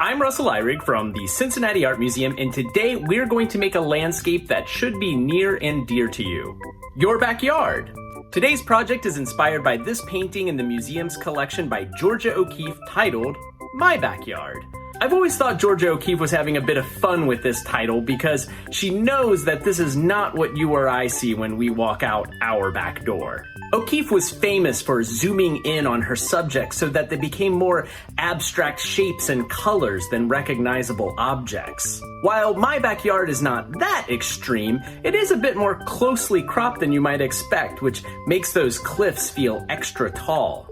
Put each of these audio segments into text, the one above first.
I'm Russell Eyrig from the Cincinnati Art Museum, and today we're going to make a landscape that should be near and dear to you. Your backyard. Today's project is inspired by this painting in the museum's collection by Georgia O'Keeffe titled, My Backyard. I've always thought Georgia O'Keeffe was having a bit of fun with this title because she knows that this is not what you or I see when we walk out our back door. O'Keeffe was famous for zooming in on her subjects so that they became more abstract shapes and colors than recognizable objects. While My Backyard is not that extreme, it is a bit more closely cropped than you might expect, which makes those cliffs feel extra tall.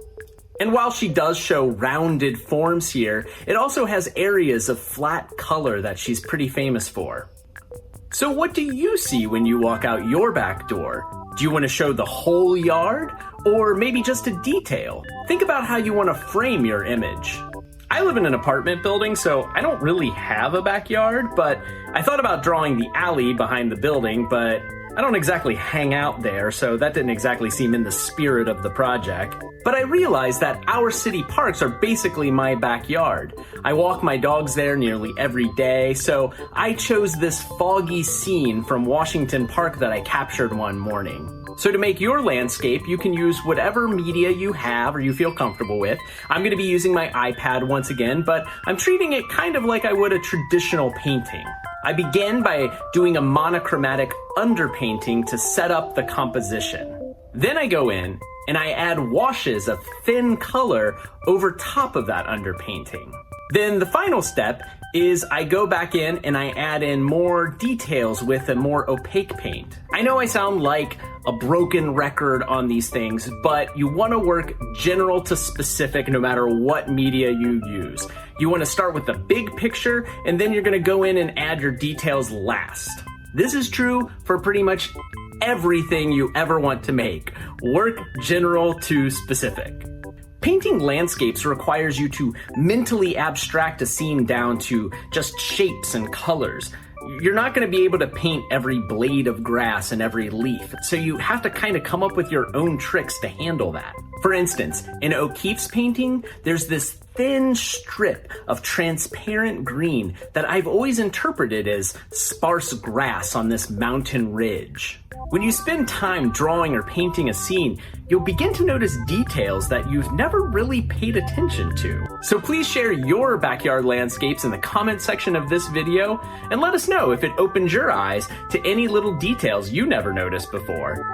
And while she does show rounded forms here, it also has areas of flat color that she's pretty famous for. So what do you see when you walk out your back door? Do you want to show the whole yard? Or maybe just a detail? Think about how you want to frame your image. I live in an apartment building, so I don't really have a backyard, but I thought about drawing the alley behind the building, but I don't exactly hang out there, so that didn't exactly seem in the spirit of the project. But I realized that our city parks are basically my backyard. I walk my dogs there nearly every day, so I chose this foggy scene from Washington Park that I captured one morning. So to make your landscape, you can use whatever media you have or you feel comfortable with. I'm going to be using my iPad once again, but I'm treating it kind of like I would a traditional painting. I begin by doing a monochromatic underpainting to set up the composition. Then I go in and I add washes of thin color over top of that underpainting. Then the final step is I go back in and I add in more details with a more opaque paint. I know I sound like a broken record on these things, but you want to work general to specific no matter what media you use. You want to start with the big picture, and then you're going to go in and add your details last. This is true for pretty much everything you ever want to make. Work general to specific. Painting landscapes requires you to mentally abstract a scene down to just shapes and colors. You're not going to be able to paint every blade of grass and every leaf, so you have to kind of come up with your own tricks to handle that. For instance, in O'Keeffe's painting, there's this thin strip of transparent green that I've always interpreted as sparse grass on this mountain ridge. When you spend time drawing or painting a scene, you'll begin to notice details that you've never really paid attention to. So please share your backyard landscapes in the comment section of this video and let us know if it opened your eyes to any little details you never noticed before.